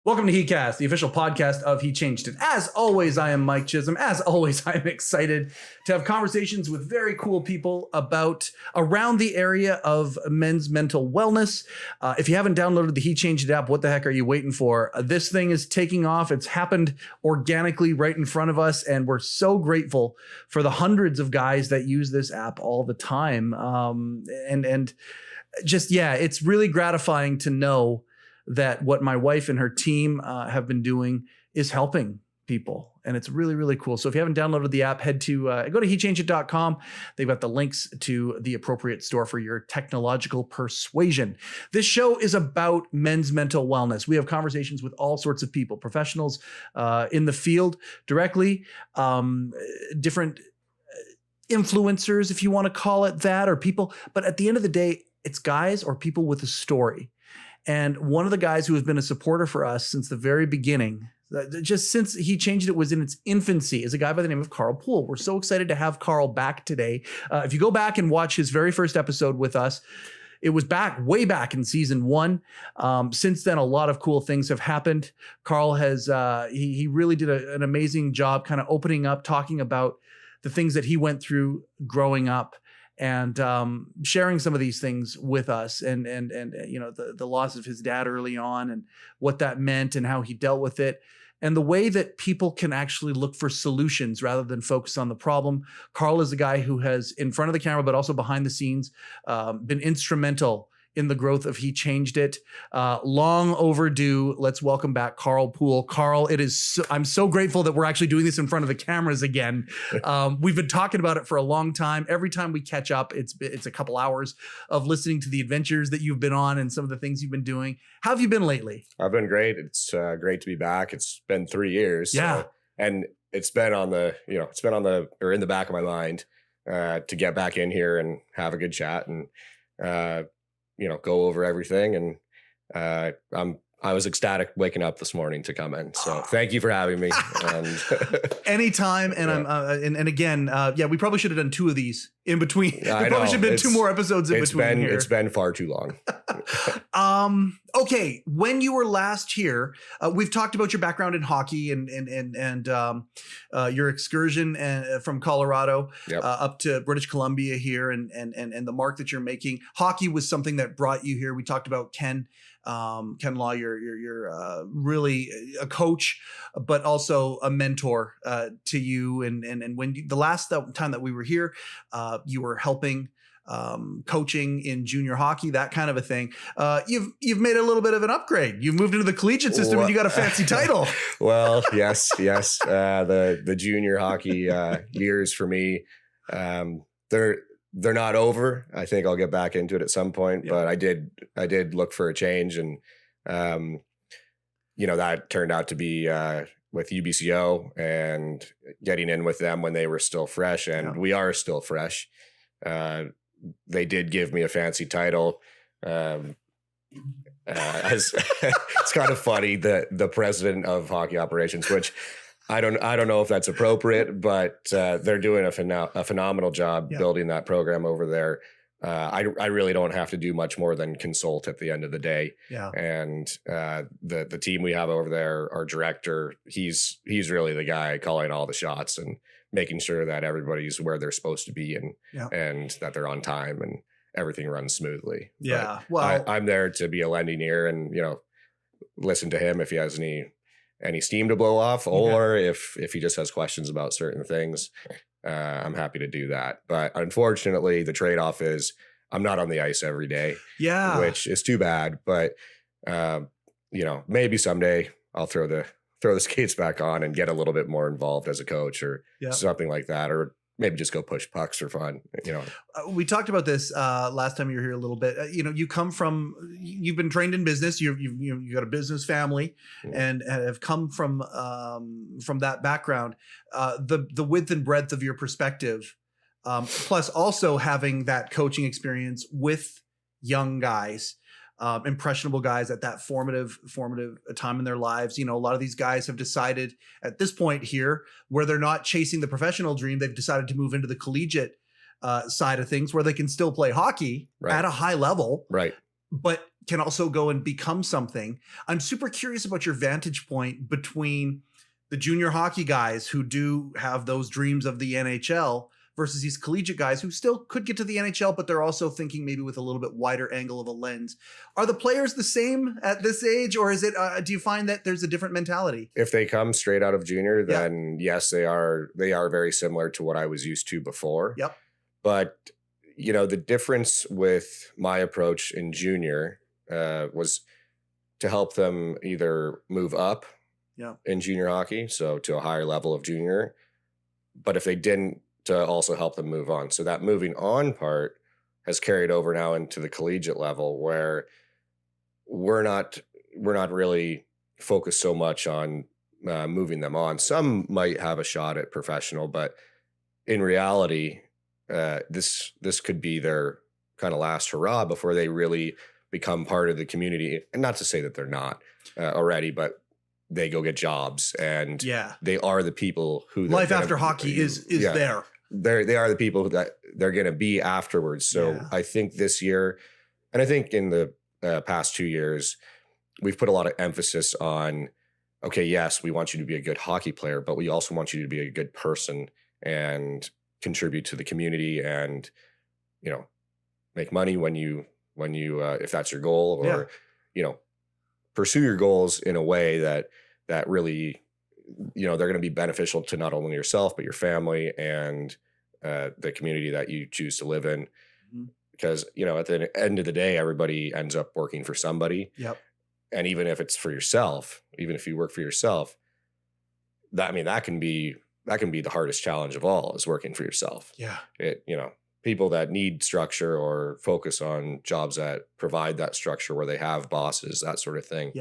Welcome to heCast, the official podcast of He Changed It. As always, I am Mike Chisholm. As always, I'm excited to have conversations with very cool people around the area of men's mental wellness. If you haven't downloaded the He Changed It app, what the heck are you waiting for? This thing is taking off. It's happened organically right in front of us, and we're so grateful for the hundreds of guys that use this app all the time. It's really gratifying to know that what my wife and her team have been doing is helping people. And it's really, really cool. So if you haven't downloaded the app, head to go to hechangeit.com. They've got the links to the appropriate store for your technological persuasion. This show is about men's mental wellness. We have conversations with all sorts of people, professionals in the field directly, different influencers, if you want to call it that, or people. But at the end of the day, it's guys or people with a story. And one of the guys who has been a supporter for us since the very beginning, just since He Changed It was in its infancy, is a guy by the name of Carl Poole. We're so excited to have Carl back today. If you go back and watch his very first episode with us, it was way back in season 1. Since then, a lot of cool things have happened. Carl has, he really did an amazing job kind of opening up, talking about the things that he went through growing up, and sharing some of these things with us, and you know, the loss of his dad early on and what that meant and how he dealt with it, and the way that people can actually look for solutions rather than focus on the problem. Carl is a guy who has, in front of the camera but also behind the scenes, been instrumental in the growth of He Changed It. Long overdue. Let's welcome back Carl Poole. Carl, I'm so grateful that we're actually doing this in front of the cameras again. We've been talking about it for a long time. Every time we catch up, it's a couple hours of listening to the adventures that you've been on and some of the things you've been doing. How have you been lately? I've been great. It's great to be back. It's been 3 years. Yeah. And it's been in the back of my mind to get back in here and have a good chat and, go over everything. And I was ecstatic waking up this morning to come in. So thank you for having me. And anytime. And yeah. I'm we probably should have done 2 of these in between. There probably should have been 2 more episodes in between here. It's been far too long. Okay. When you were last here, we've talked about your background in hockey and your excursion from Colorado up to British Columbia here and the mark that you're making. Hockey was something that brought you here. We talked about Ken Law, you're really a coach, but also a mentor to you. And when the last time that we were here, you were helping coaching in junior hockey, that kind of a thing. You've made a little bit of an upgrade. You've moved into the collegiate system and you got a fancy title. Well, yes. The junior hockey years for me, they're not over. I think I'll get back into it at some point, but I did look for a change, and that turned out to be with UBCO and getting in with them when they were still fresh, and we are still fresh. They did give me a fancy title. As it's kind of funny that the president of hockey operations, which I don't know if that's appropriate, but they're doing a phenomenal job building that program over there. I really don't have to do much more than consult at the end of the day. Yeah. And the team we have over there, our director, he's really the guy calling all the shots and making sure that everybody's where they're supposed to be and that they're on time and everything runs smoothly. Yeah. But well, I'm there to be a lending ear and, listen to him if he has any steam to blow off, or if he just has questions about certain things, I'm happy to do that. But unfortunately, the trade-off is I'm not on the ice every day, which is too bad. But maybe someday I'll throw the skates back on and get a little bit more involved as a coach or something like that, or maybe just go push pucks for fun, We talked about this last time you were here a little bit. You've been trained in business. You've got a business family, and have come from that background. The width and breadth of your perspective, plus also having that coaching experience with young guys, impressionable guys at that formative time in their lives. A lot of these guys have decided at this point here, where they're not chasing the professional dream, they've decided to move into the collegiate side of things, where they can still play hockey at a high level, right? But can also go and become something. I'm super curious about your vantage point between the junior hockey guys who do have those dreams of the NHL versus these collegiate guys who still could get to the NHL, but they're also thinking maybe with a little bit wider angle of a lens. Are the players the same at this age, or is it? Do you find that there's a different mentality? If they come straight out of junior, then yes, they are very similar to what I was used to before. Yep. But the difference with my approach in junior was to help them either move up in junior hockey, so to a higher level of junior. But if they didn't, to also help them move on. So that moving on part has carried over now into the collegiate level, where we're not really focused so much on moving them on. Some might have a shot at professional, but in reality, this could be their kind of last hurrah before they really become part of the community. And not to say that they're not already, but they go get jobs, and they are the people who life after hockey is there. They are the people that they're going to be afterwards. So I think this year, and I think in the past 2 years, we've put a lot of emphasis on, okay, yes, we want you to be a good hockey player, but we also want you to be a good person and contribute to the community, and make money when you if that's your goal, or pursue your goals in a way that really they're going to be beneficial to not only yourself but your family and the community that you choose to live in. Because at the end of the day, everybody ends up working for somebody. And even if it's for yourself, even if you work for yourself, that can be the hardest challenge of all, is working for yourself. People that need structure or focus on jobs that provide that structure, where they have bosses, that sort of thing.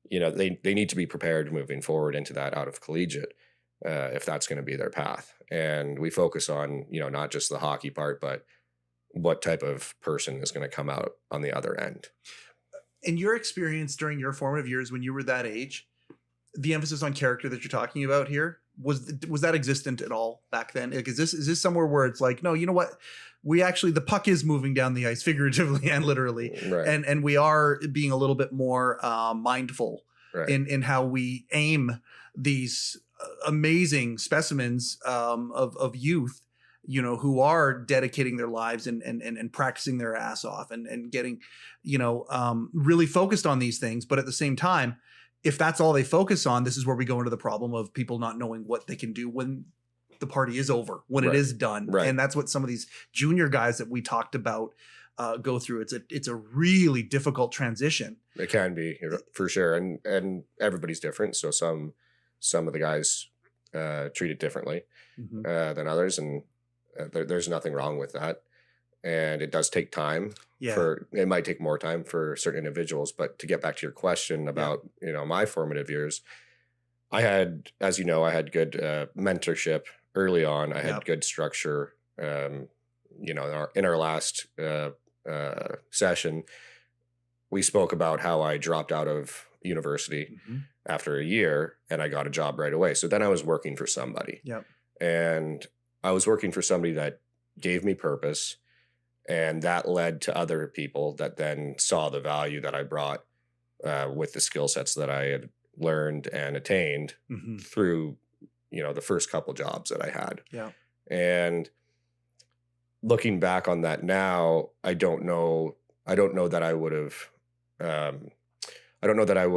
They need to be prepared moving forward into that out of collegiate, if that's going to be their path. And we focus on, not just the hockey part, but what type of person is going to come out on the other end. In your experience during your formative years, when you were that age, the emphasis on character that you're talking about here, was that existent at all back then? Like, is this somewhere where it's like, no, you know what? The puck is moving down the ice, figuratively and literally. Right. And we are being a little bit more mindful in how we aim these amazing specimens of youth, who are dedicating their lives and practicing their ass off and getting, really focused on these things. But at the same time, if that's all they focus on, this is where we go into the problem of people not knowing what they can do when the party is over, when it is done. And that's what some of these junior guys that we talked about go through. It's a really difficult transition. It can be, for sure. And everybody's different. So some of the guys treat it differently than others. And there's nothing wrong with that. And it does take time. It might take more time for certain individuals. But to get back to your question about, my formative years, I had, as you know, I had good mentorship early on. I had good structure. In our last session, we spoke about how I dropped out of university after a year, and I got a job right away. So then I was working for somebody. And I was working for somebody that gave me purpose. And that led to other people that then saw the value that I brought with the skill sets that I had learned and attained through, the first couple jobs that I had. And looking back on that now, I don't know that I would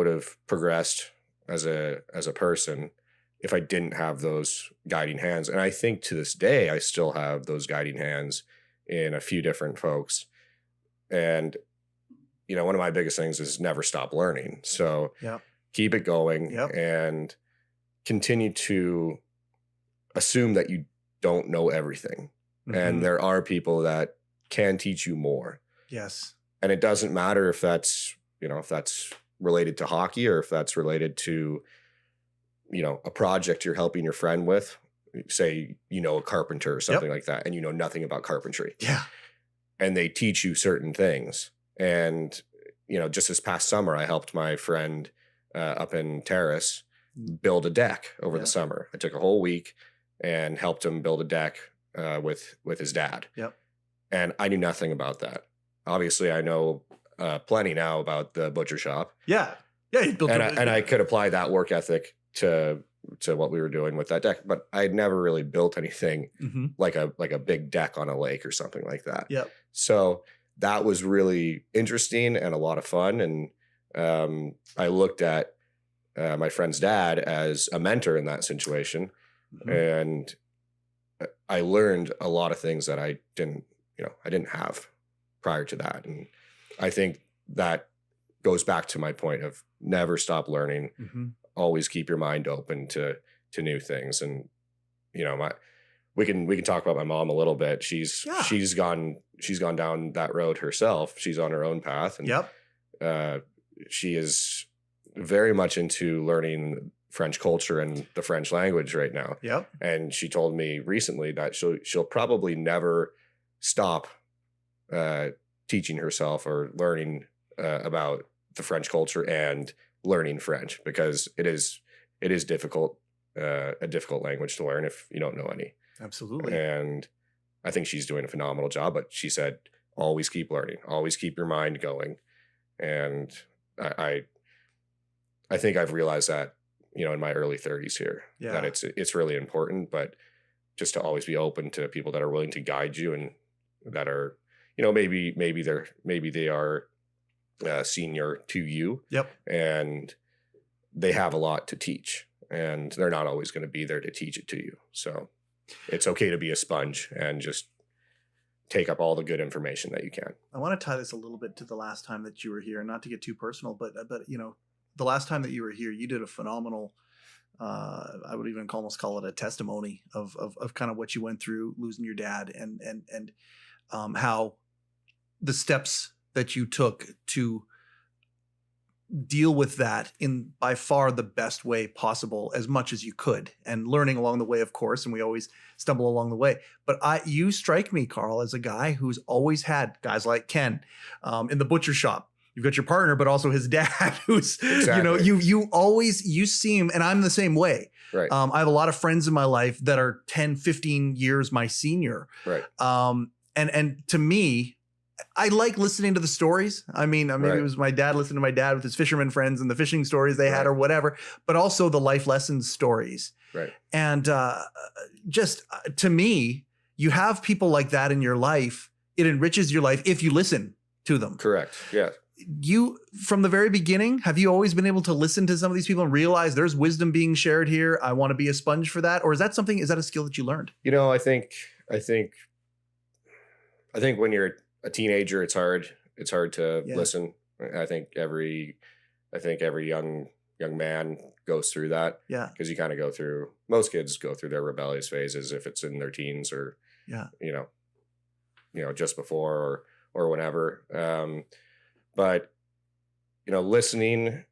have progressed as a person if I didn't have those guiding hands. And I think to this day, I still have those guiding hands in a few different folks. And, one of my biggest things is never stop learning. So keep it going and continue to assume that you don't know everything. Mm-hmm. And there are people that can teach you more. Yes. And it doesn't matter if that's, if that's related to hockey or if that's related to, a project you're helping your friend with, say, a carpenter or something like that, and you know nothing about carpentry. Yeah. And they teach you certain things. And, just this past summer, I helped my friend up in Terrace build a deck over the summer. I took a whole week and helped him build a deck with his dad. Yep. And I knew nothing about that. Obviously, I know plenty now about the butcher shop. Yeah. Yeah. He built and I could apply that work ethic to what we were doing with that deck, but I'd never really built anything like a big deck on a lake or something like that. Yep. So that was really interesting and a lot of fun. And I looked at my friend's dad as a mentor in that situation. And I learned a lot of things that I didn't have prior to that. And I think that goes back to my point of never stop learning, always keep your mind open to new things. And, we can talk about my mom a little bit. She's gone down that road herself. She's on her own path. And she is very much into learning French culture and the French language right now. Yep. And she told me recently that she'll probably never stop teaching herself or learning about the French culture and learning French, because it is difficult, a difficult language to learn if you don't know any. Absolutely. And I think she's doing a phenomenal job, but she said, always keep learning, always keep your mind going. And I think I've realized that, in my early 30s here, that it's really important, but just to always be open to people that are willing to guide you and that are, maybe they are senior to you. Yep. And they have a lot to teach, and they're not always going to be there to teach it to you. So it's okay to be a sponge and just take up all the good information that you can. I want to tie this a little bit to the last time that you were here, not to get too personal, but the last time that you were here, you did a phenomenal, I would even almost call it a testimony of kind of what you went through losing your dad and how the steps that you took to deal with that in by far the best way possible, as much as you could, and learning along the way, of course, and we always stumble along the way. But you strike me, Carl, as a guy who's always had guys like Ken in the butcher shop. You've got your partner, but also his dad, who's, you seem, and I'm the same way. Right. I have a lot of friends in my life that are 10, 15 years my senior. Right. And to me, I like listening to the stories. I mean, it was my dad listening to my dad with his fisherman friends and the fishing stories they had or whatever, but also the life lessons stories. Right. And just to me, you have people like that in your life. It enriches your life if you listen to them. Correct. Yeah. You, from the very beginning, have you always been able to listen to some of these people and realize there's wisdom being shared here? I want to be a sponge for that. Or is that a skill that you learned? I think when you're a teenager, it's hard to listen. I think every young young man goes through that. Yeah. Because you kind of most kids go through their rebellious phases if it's in their teens or, just before or whenever. But, listening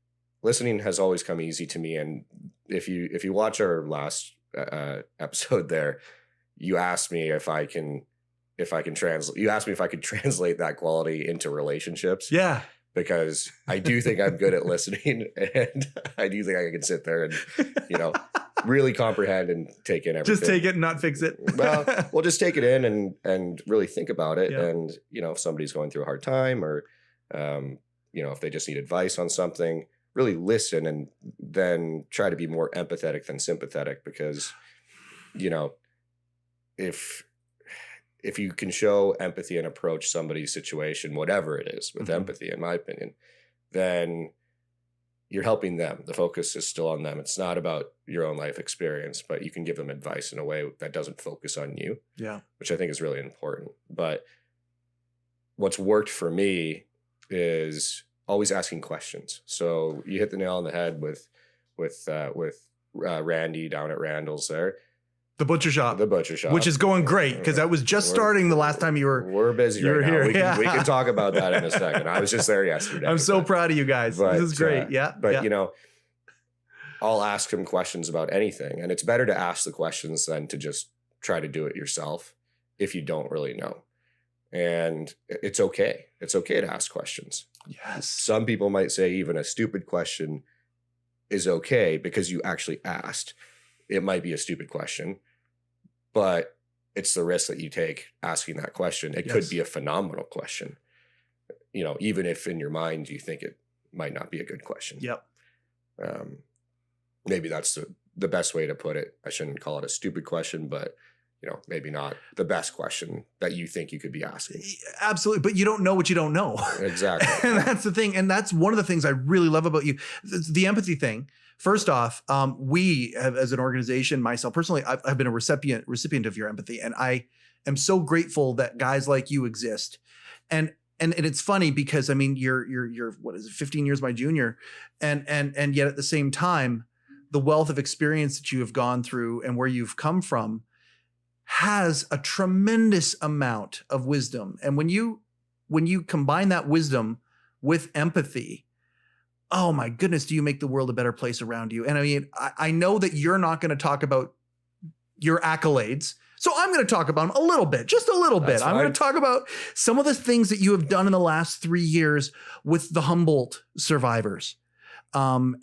has always come easy to me. And if you watch our last episode there, you asked me if I can translate. You asked me if I could translate that quality into relationships. Yeah. Because I do think I'm good at listening, and I do think I can sit there and, really comprehend and take in everything. Just take it and not fix it. We'll just take it in and really think about it. Yeah. And, if somebody's going through a hard time or, if they just need advice on something, really listen and then try to be more empathetic than sympathetic, because, if you can show empathy and approach somebody's situation, whatever it is, with empathy, in my opinion, then you're helping them. The focus is still on them. It's not about your own life experience, but you can give them advice in a way that doesn't focus on you. Yeah. Which I think is really important. But what's worked for me is always asking questions. So you hit the nail on the head with Randy down at Randall's there. The butcher shop. The butcher shop. Which is going great because I was just starting the last time you were. We're busy right now. We can talk about that in a second. I was just there yesterday. I'm so proud of you guys. This is great. But, you know, I'll ask him questions about anything. And it's better to ask the questions than to just try to do it yourself if you don't really know. And it's okay. It's okay to ask questions. Yes. Some people might say even a stupid question is okay because you actually asked. It might be a stupid question, but it's the risk that you take asking that question. It could be a phenomenal question, you know, even if in your mind you think it might not be a good question. Yep. Maybe that's the best way to put it. I shouldn't call it a stupid question, but you know, maybe not the best question that you think you could be asking. Absolutely. But you don't know what you don't know. Exactly. And that's the thing. And that's one of the things I really love about you. The empathy thing. First off, we have, as an organization, myself personally, I've been a recipient of your empathy. And I am so grateful that guys like you exist. And it's funny because, I mean, you're what is it, 15 years my junior. And yet at the same time, the wealth of experience that you have gone through and where you've come from has a tremendous amount of wisdom. And when you combine that wisdom with empathy, oh my goodness, do you make the world a better place around you? And I mean, I know that you're not going to talk about your accolades. So I'm going to talk about them a little bit, just a little bit. I'm going to talk about some of the things that you have done in the last 3 years with the Humboldt survivors. And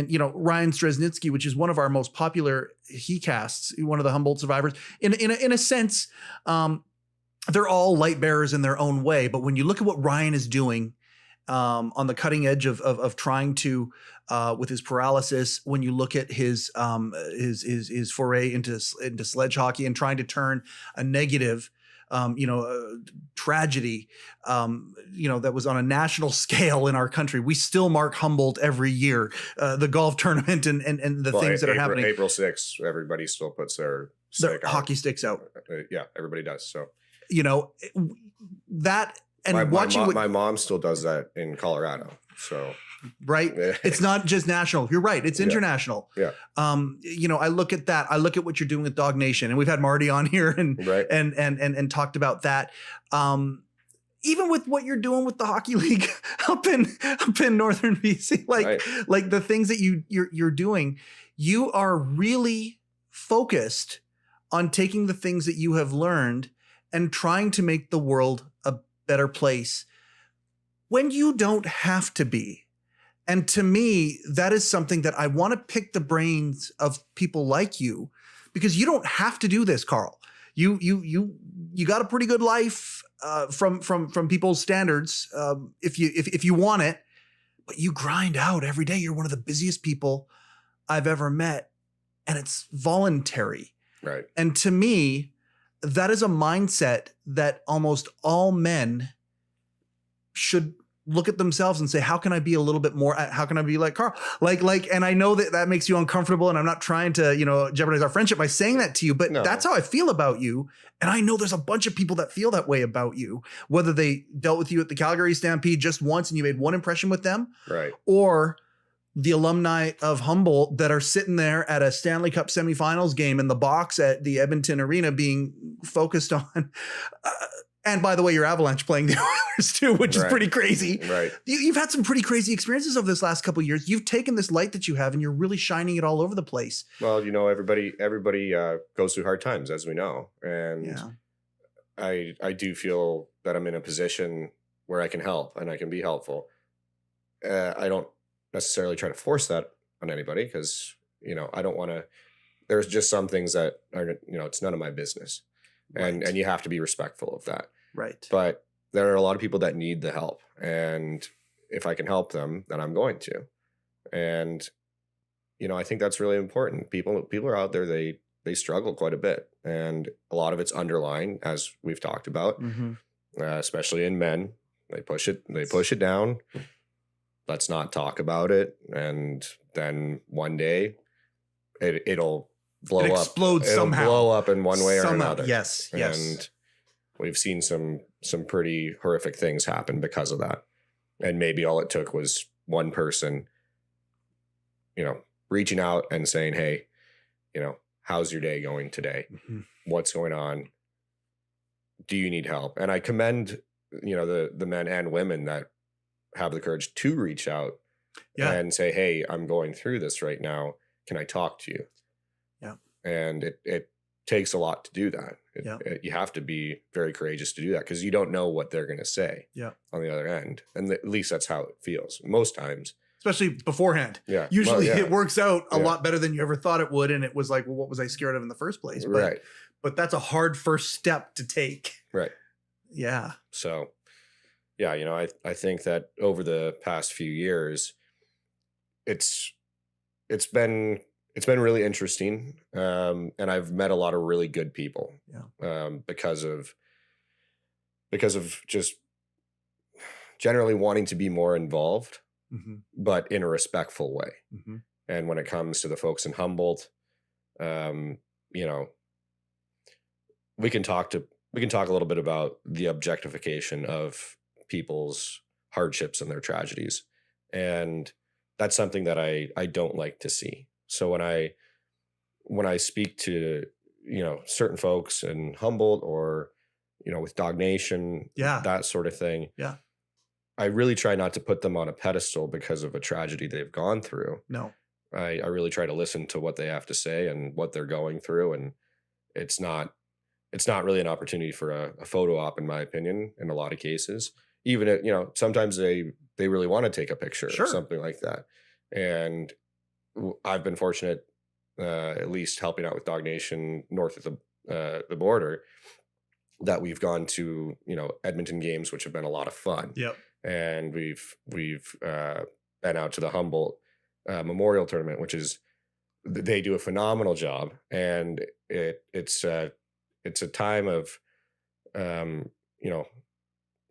you know, Ryan Stresnitsky, which is one of our most popular heCasts, one of the Humboldt survivors, in a sense, they're all light bearers in their own way. But when you look at what Ryan is doing, on the cutting edge of trying to, with his paralysis, when you look at his foray into sledge hockey and trying to turn a negative, tragedy, that was on a national scale in our country. We still mark Humboldt every year, the golf tournament and the things that are happening. April 6th, everybody still puts their hockey sticks out. Yeah, everybody does. So, you know, that. And my mom still does that in Colorado. So, right. It's not just national. You're right. It's international. Yeah. I look at that. I look at what you're doing with Dog Nation, and we've had Marty on here and talked about that. Even with what you're doing with the hockey league up in northern BC, like the things that you're doing, you are really focused on taking the things that you have learned and trying to make the world a better place when you don't have to be. And to me, that is something that I want to pick the brains of people like you, because you don't have to do this, Carl. You got a pretty good life from people's standards if you want it, but you grind out every day. You're one of the busiest people I've ever met, and it's voluntary. Right. And to me, that is a mindset that almost all men should look at themselves and say, how can I be a little bit more? How can I be like Carl? And I know that makes you uncomfortable, and I'm not trying to, jeopardize our friendship by saying that to you, but that's how I feel about you. And I know there's a bunch of people that feel that way about you, whether they dealt with you at the Calgary Stampede just once and you made one impression with them, right, or the alumni of Humboldt that are sitting there at a Stanley Cup semifinals game in the box at the Edmonton Arena being focused on. And by the way, your Avalanche playing the Oilers too, which is pretty crazy. Right. You've had some pretty crazy experiences over this last couple of years. You've taken this light that you have and you're really shining it all over the place. Well, everybody goes through hard times, as we know. And I do feel that I'm in a position where I can help and I can be helpful. I don't necessarily try to force that on anybody because, I don't want to, there's just some things that are, it's none of my business. And you have to be respectful of that. Right. But there are a lot of people that need the help. And if I can help them, then I'm going to. And, I think that's really important. People are out there, they struggle quite a bit. And a lot of it's underlying, as we've talked about, especially in men. They push it down. Let's not talk about it. And then one day it'll blow up. Explodes somehow. It'll blow up in one way or another. Yes. And we've seen some pretty horrific things happen because of that. And maybe all it took was one person, reaching out and saying, hey, how's your day going today? Mhm. What's going on? Do you need help? And I commend, the men and women that have the courage to reach out and say, hey, I'm going through this right now. Can I talk to you? Yeah. And it takes a lot to do that. You have to be very courageous to do that because you don't know what they're going to say on the other end. And at least that's how it feels most times. Especially beforehand. Yeah. Usually it works out a lot better than you ever thought it would. And it was like, well, what was I scared of in the first place? But that's a hard first step to take. Right. Yeah. So, yeah, I think that over the past few years, it's been really interesting. And I've met a lot of really good people because of just generally wanting to be more involved, but in a respectful way. And when it comes to the folks in Humboldt, we can talk a little bit about the objectification of people's hardships and their tragedies. And that's something that I don't like to see. So when I speak to, certain folks in Humboldt or, with Dog Nation, that sort of thing. Yeah. I really try not to put them on a pedestal because of a tragedy they've gone through. No. I really try to listen to what they have to say and what they're going through. And it's not really an opportunity for a photo op, in my opinion, in a lot of cases. Even if, sometimes they really want to take a picture or something like that. And I've been fortunate, at least helping out with Dog Nation north of the border, that we've gone to, Edmonton games, which have been a lot of fun. Yep. And we've been out to the Humboldt Memorial Tournament, which is, they do a phenomenal job. And it's a time of,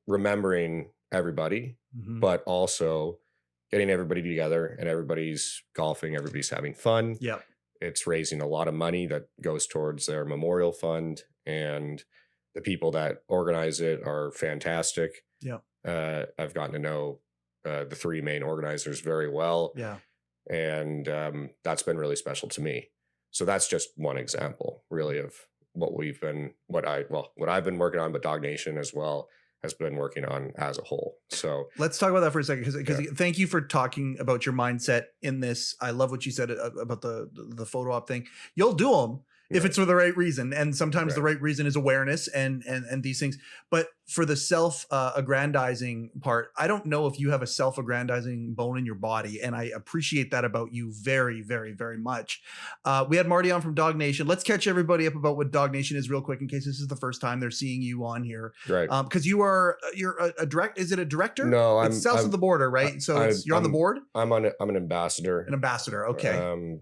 remembering everybody, but also getting everybody together, and everybody's golfing, everybody's having fun. Yeah. It's raising a lot of money that goes towards their memorial fund, and the people that organize it are fantastic. Yeah. I've gotten to know the three main organizers very well. Yeah. And that's been really special to me. So that's just one example, really, of what I've been working on, but Dog Nation as well has been working on as a whole. So let's talk about that for a second, because thank you for talking about your mindset in this. I love what you said about the photo op thing. You'll do them if it's for the right reason, and sometimes the right reason is awareness and these things. But for the self-aggrandizing part, I don't know if you have a self-aggrandizing bone in your body, and I appreciate that about you very, very, very much. We had Marty on from Dog Nation. Let's catch everybody up about what Dog Nation is real quick, in case this is the first time they're seeing you on here. Right. Because you're a direct. Is it a director? No, it's south of the border, right? So you're on the board. I'm an ambassador. An ambassador. Okay.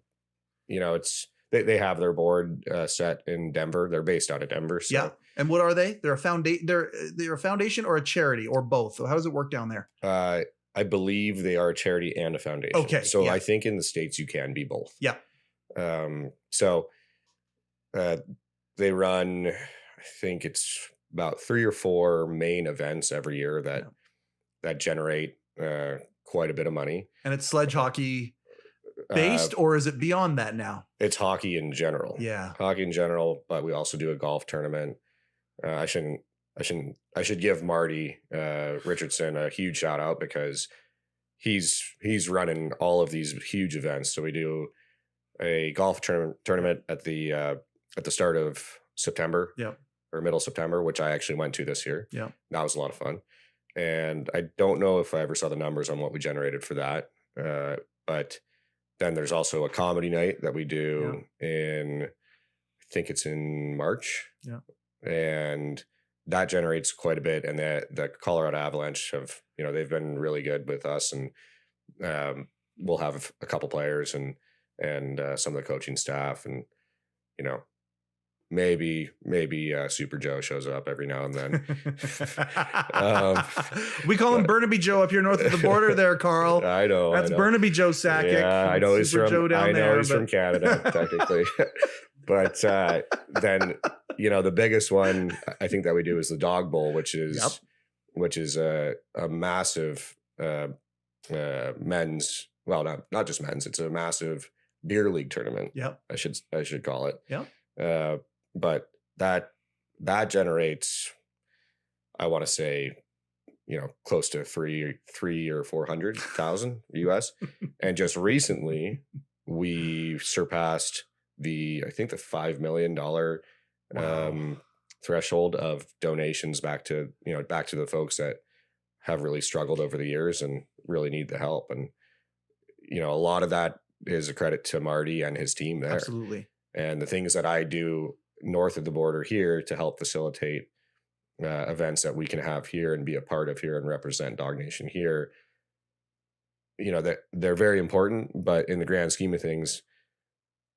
They have their board set in Denver. They're based out of Denver. So. Yeah. And what are they? They're a foundation or a charity or both. How does it work down there? I believe they are a charity and a foundation. Okay. So I think in the States you can be both. Yeah. They run, I think it's about 3 or 4 main events every year that generate quite a bit of money. And it's sledge hockey based, or is it beyond that now? It's hockey in general. Yeah. Hockey in general, but we also do a golf tournament. I should give Marty Richardson a huge shout out, because he's running all of these huge events. So we do a golf tournament at the start of September. Yeah. Or middle September, which I actually went to this year. Yeah. That was a lot of fun. And I don't know if I ever saw the numbers on what we generated for that. But then there's also a comedy night that we do in, I think it's in March. Yeah. And that generates quite a bit. And the Colorado Avalanche have, they've been really good with us, and we'll have a couple players and some of the coaching staff, and, maybe Super Joe shows up every now and then. We call him Burnaby Joe up here north of the border there, Carl. I know. That's Burnaby Joe Sakic. Yeah, I know he's Super Joe down there, he's from Canada, technically. But then, the biggest one I think that we do is the Dog Bowl, which is a massive men's, well, not just men's, it's a massive beer league tournament. Yep. I should call it. Yep. But that generates, I want to say, close to three or 400,000 US. And just recently we surpassed I think the $5 million threshold of donations back to the folks that have really struggled over the years and really need the help. And, a lot of that is a credit to Marty and his team there. Absolutely. And the things that I do north of the border here to help facilitate events that we can have here and be a part of here and represent Dog Nation here, they're very important, but in the grand scheme of things,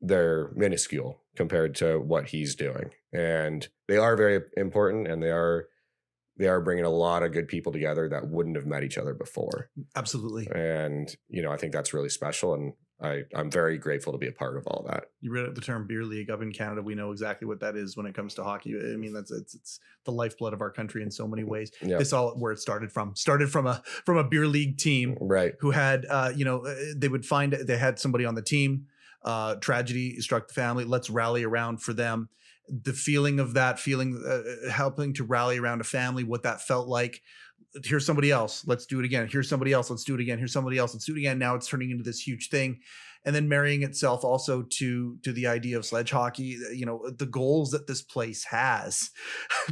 they're minuscule compared to what he's doing. And they are very important, and they are bringing a lot of good people together that wouldn't have met each other before. Absolutely. And, I think that's really special. And I'm very grateful to be a part of all that. You read out the term beer league. Up in Canada, we know exactly what that is when it comes to hockey. I mean, it's the lifeblood of our country in so many ways. Yeah. This all where it started from a beer league team, right? Who had, they had somebody on the team. Tragedy struck the family. Let's rally around for them. The feeling of that helping to rally around a family, what that felt like. Here's somebody else. Let's do it again. Here's somebody else. Let's do it again. Here's somebody else. Let's do it again. Now it's turning into this huge thing. And then marrying itself also to the idea of sledge hockey, the goals that this place has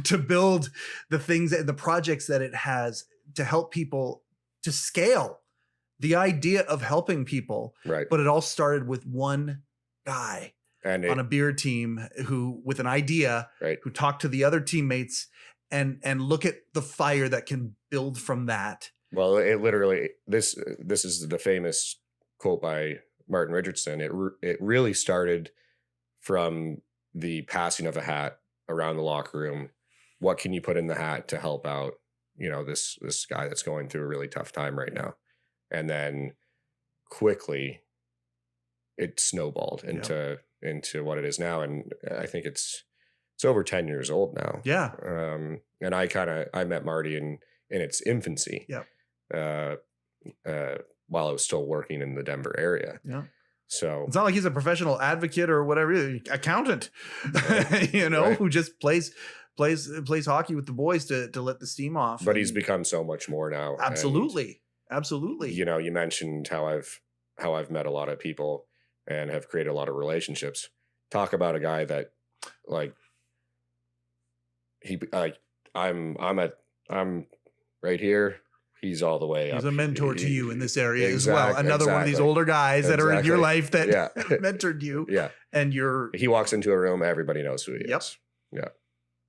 to build the things and the projects that it has to help people to scale the idea of helping people. Right. But it all started with one guy on a beer team who, with an idea, right, who talked to the other teammates and look at the fire that can build from that. Well, it literally, this is the famous quote by Martin Richardson. It really started from the passing of a hat around the locker room. What can you put in the hat to help out, this guy that's going through a really tough time right now? And then quickly it snowballed into what it is now. And I think it's over 10 years old now. Yeah. And I met Marty in its infancy. Yeah. While I was still working in the Denver area. Yeah. So it's not like he's a professional advocate or whatever, accountant, right. Who just plays hockey with the boys to let the steam off. But he's become so much more now. Absolutely. Absolutely. You mentioned how I've met a lot of people and have created a lot of relationships. Talk about a guy that I'm right here. He's all the way up. He's a mentor to you in this area as well. Another one of these older guys that are in your life that mentored you. Yeah. And he walks into a room, everybody knows who he is. Yeah.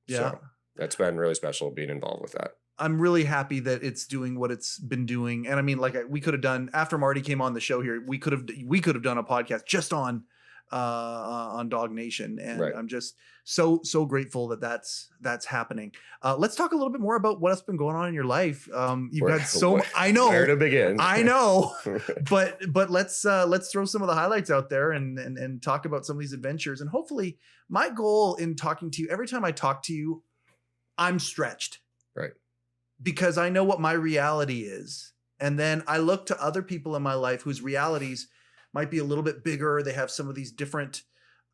Yeah. So that's been really special being involved with that. I'm really happy that it's doing what it's been doing. And I mean, we could have done, after Marty came on the show here, we could have done a podcast just on Dog Nation. And right. I'm just so grateful that that's happening. Let's talk a little bit more about what's been going on in your life. I know where to begin. I know, but let's throw some of the highlights out there and talk about some of these adventures. And hopefully my goal in talking to you, every time I talk to you, I'm stretched. Right. Because I know what my reality is. And then I look to other people in my life whose realities might be a little bit bigger. They have some of these different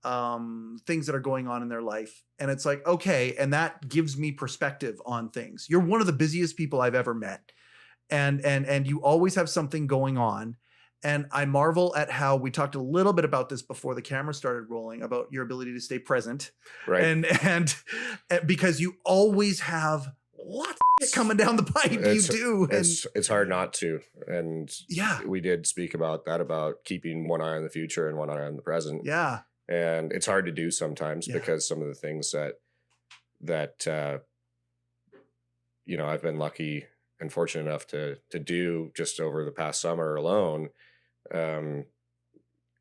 things that are going on in their life. And it's like, okay. And that gives me perspective on things. You're one of the busiest people I've ever met. And you always have something going on. And I marvel at how we talked a little bit about this before the camera started rolling about your ability to stay present. Right. And because you always have lots of coming down the pipe. It's hard not to. And yeah, we did speak about that, about keeping one eye on the future and one eye on the present. Yeah. And it's hard to do sometimes because some of the things that I've been lucky and fortunate enough to do just over the past summer alone.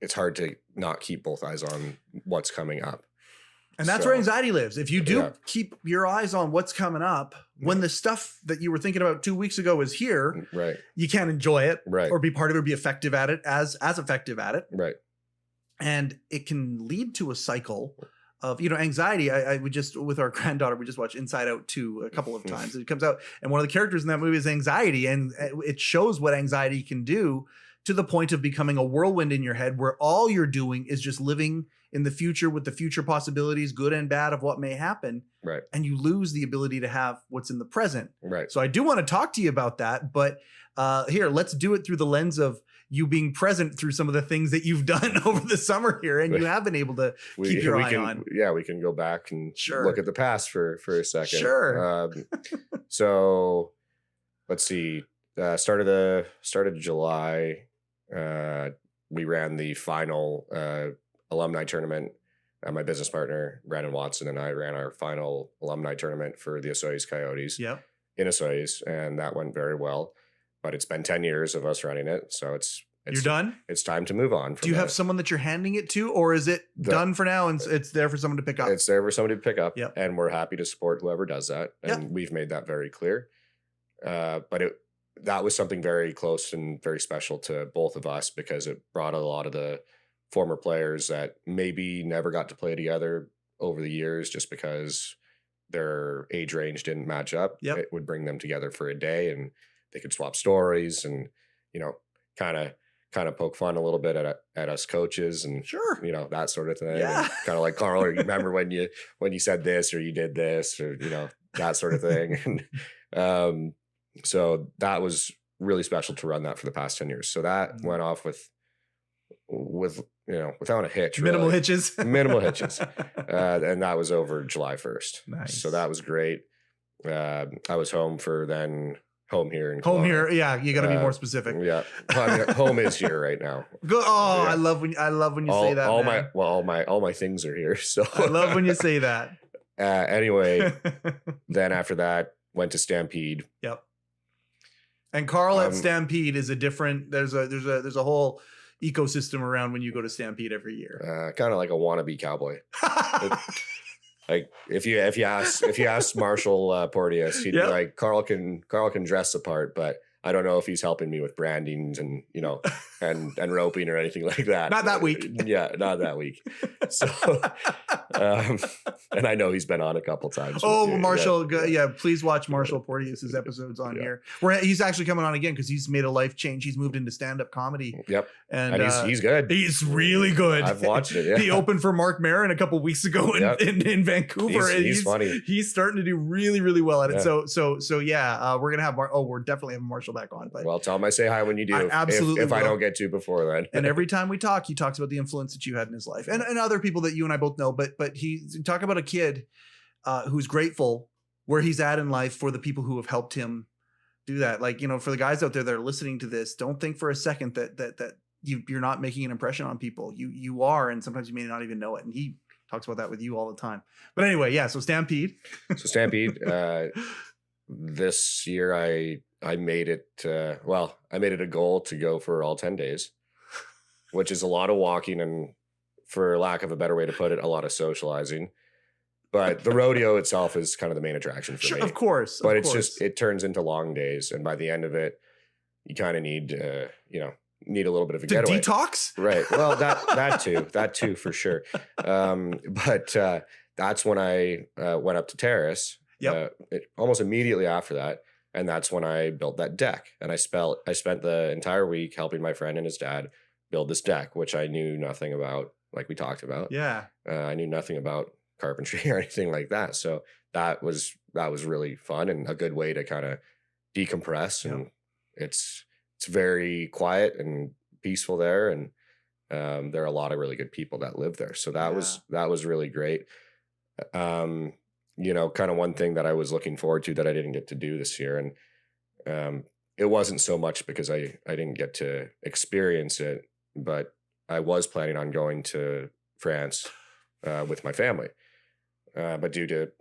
It's hard to not keep both eyes on what's coming up. And that's where anxiety lives. If you do keep your eyes on what's coming up, when the stuff that you were thinking about 2 weeks ago is here, right, you can't enjoy it, right, or be part of it, or be effective at it, as effective at it, right. And it can lead to a cycle of anxiety. I would just, with our granddaughter, we just watched Inside Out 2 a couple of times. It comes out, and one of the characters in that movie is anxiety, and it shows what anxiety can do to the point of becoming a whirlwind in your head where all you're doing is just living in the future with the future possibilities, good and bad, of what may happen. Right. And you lose the ability to have what's in the present. Right. So I do want to talk to you about that, but here, let's do it through the lens of you being present through some of the things that you've done over the summer here, and you have been able to keep your eye on. Yeah, we can go back and look at the past for a second. Sure. So let's see. Started July. We ran the final alumni tournament. My business partner Brandon Watson and I ran our final alumni tournament for the Osoyoos Coyotes. Yep. In Osoyoos, and that went very well. But it's been 10 years of us running it, so it's you're done. It's time to move on. Do you have someone that you're handing it to, or is it done for now and it's there for someone to pick up? It's there for somebody to pick up, yep. And we're happy to support whoever does that, and yep. we've made that very clear. But that was something very close and very special to both of us because it brought a lot of the former players that maybe never got to play together over the years just because their age range didn't match up. Yep. It would bring them together for a day and they could swap stories and, kind of poke fun a little bit at us coaches and, sure, that sort of thing. Yeah. Kind of like, Carl, or you remember when you said this or you did this or, that sort of thing. And so that was really special to run that for the past 10 years. So that went off with without a hitch. Minimal hitches. Minimal hitches. And that was over July 1st. Nice. So that was great. I was home here in home here. Yeah. You got to be more specific. Yeah. Home is here right now. Good. Oh, yeah. I love when you say that. All my things are here. So I love when you say that. Anyway, then after that went to Stampede. Yep. And Carl at Stampede is a different, there's a whole ecosystem around when you go to Stampede every year. Kind of like a wannabe cowboy. Like if you ask Marshall Porteous, he'd be like, Carl can dress the part, but I don't know if he's helping me with brandings and and roping or anything like that. Not that week. Yeah, not that week. So, and I know he's been on a couple times. Oh, Marshall, yeah. Please watch Marshall Porteous's episodes on here. Where he's actually coming on again because he's made a life change. He's moved into stand-up comedy. Yep, and he's good. He's really good. I've watched it. Yeah. He opened for Mark Maron a couple weeks ago in Vancouver. He's funny. He's starting to do really, really well at it. So yeah, we're gonna have we're definitely having Marshall back on. But well, tell him I say hi when you do. I absolutely if I don't get to before then. And every time we talk, he talks about the influence that you had in his life and other people that you and I both know. But he talk about a kid who's grateful where he's at in life for the people who have helped him do that. Like, for the guys out there that are listening to this, don't think for a second that you're not making an impression on people. You are, and sometimes you may not even know it. And he talks about that with you all the time. But anyway, yeah. So Stampede. This year I made it. I made it a goal to go for all 10 days, which is a lot of walking and, for lack of a better way to put it, a lot of socializing. But the rodeo itself is kind of the main attraction for me. Of course. But it turns into long days. And by the end of it, you kind of need a little bit of a getaway. Detox? Right. Well, that too, for sure. But that's when I went up to TELUS. Yep. Almost immediately after that. And that's when I built that deck. And I spent the entire week helping my friend and his dad build this deck, which I knew nothing about, like we talked about. Yeah. I knew nothing about carpentry or anything like that. So that was really fun and a good way to kind of decompress. And it's very quiet and peaceful there. And there are a lot of really good people that live there. So that was really great. Kind of one thing that I was looking forward to that I didn't get to do this year. And it wasn't so much because I didn't get to experience it, but I was planning on going to France with my family. But due to,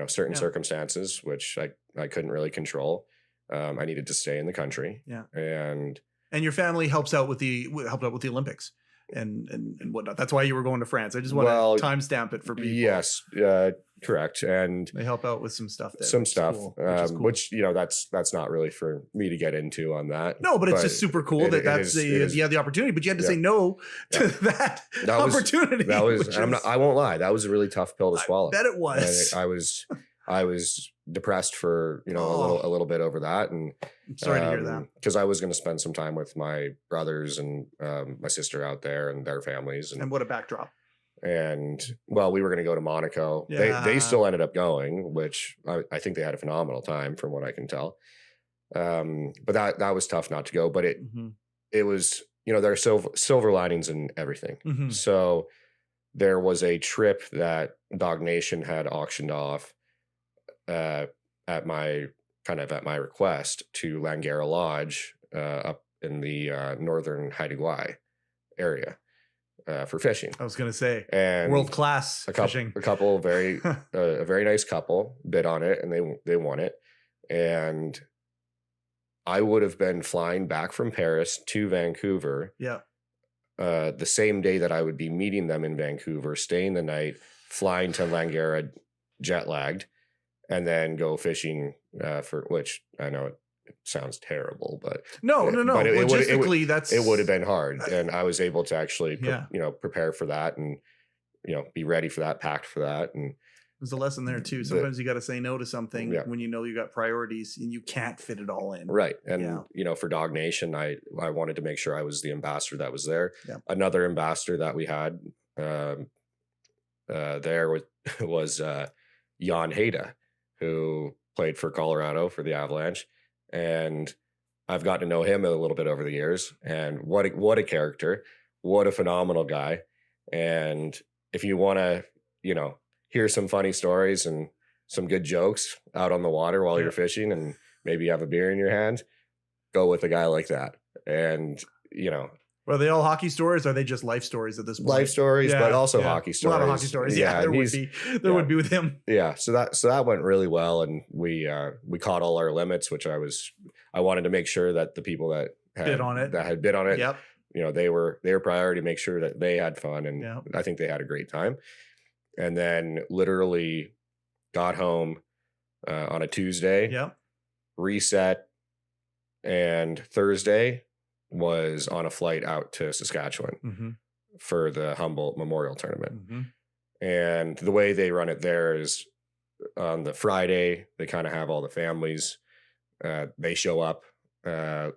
certain circumstances, which I couldn't really control, I needed to stay in the country. Yeah. And your family helped out with the Olympics and whatnot. That's why you were going to France. I just want to timestamp it for people. Yes, correct. And they help out with some stuff there. Cool, which that's not really for me to get into on that. No, but it's just super cool you had the opportunity, but you had to say no to that opportunity. I won't lie. That was a really tough pill to swallow. I bet it was. I was depressed for, a little bit over that. And I'm sorry to hear that. Because I was going to spend some time with my brothers and my sister out there and their families. And what a backdrop. And well, we were going to go to Monaco. Yeah. They still ended up going, which I think they had a phenomenal time from what I can tell. But that was tough not to go, but it was, there are silver linings in everything. Mm-hmm. So there was a trip that Dog Nation had auctioned off at my request to Langara Lodge up in the northern Haida area for fishing. I was going to say, and world-class fishing. A couple very a very nice couple bid on it, and they won it. And I would have been flying back from Paris to Vancouver. Yeah. The same day that I would be meeting them in Vancouver, staying the night, flying to Langara jet lagged, and then go fishing for, which I know it sounds terrible, but no. But logistically, it would have been hard, and I was able to actually, Yeah. Prepare for that, and be ready for that, packed for that, and there's a lesson there too. Sometimes you got to say no to something when you got priorities and you can't fit it all in. Right. And, for Dog Nation, I wanted to make sure I was the ambassador that was there. Yeah. Another ambassador that we had there was Jan Haida, who played for Colorado for the Avalanche. And I've gotten to know him a little bit over the years. And what a character, what a phenomenal guy. And if you want to, hear some funny stories and some good jokes out on the water while you're fishing, and maybe you have a beer in your hand, go with a guy like that. And, Are they all hockey stories? Or are they just life stories at this point? Life stories, but also hockey stories. A lot of hockey stories. Yeah, there would be with him. Yeah. So that went really well. And we caught all our limits, which I wanted to make sure that the people that had bid on it, Yep. They were priority, make sure that they had fun. And I think they had a great time. And then literally got home on a Tuesday, reset, and Thursday was on a flight out to Saskatchewan for the Humboldt Memorial Tournament. And the way they run it there is on the Friday, they kind of have all the families. They show up for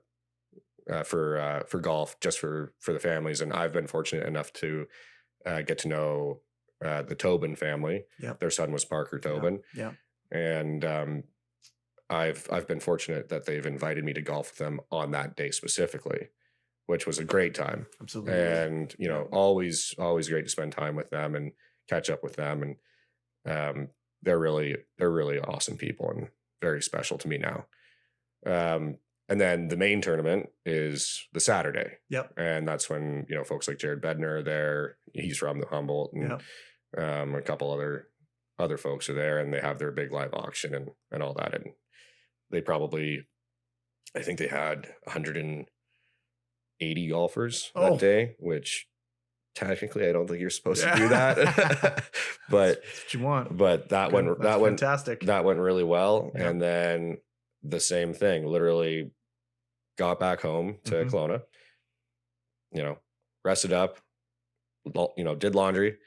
golf, just for the families. And I've been fortunate enough to get to know the Tobin family. Their son was Parker Tobin. And I've been fortunate that they've invited me to golf with them on that day specifically, which was a great time. Absolutely. And always great to spend time with them and catch up with them. And they're really awesome people and very special to me now. And then the main tournament is the Saturday. And that's when, folks like Jared Bednar are there. He's from the Humboldt, and a couple other folks are there, and they have their big live auction and all that. And they I think they had 180 golfers that day, which technically I don't think you're supposed to do that. But that's what you want. But that went fantastic. That went really well. And then the same thing, literally got back home to Kelowna, rested up, did laundry.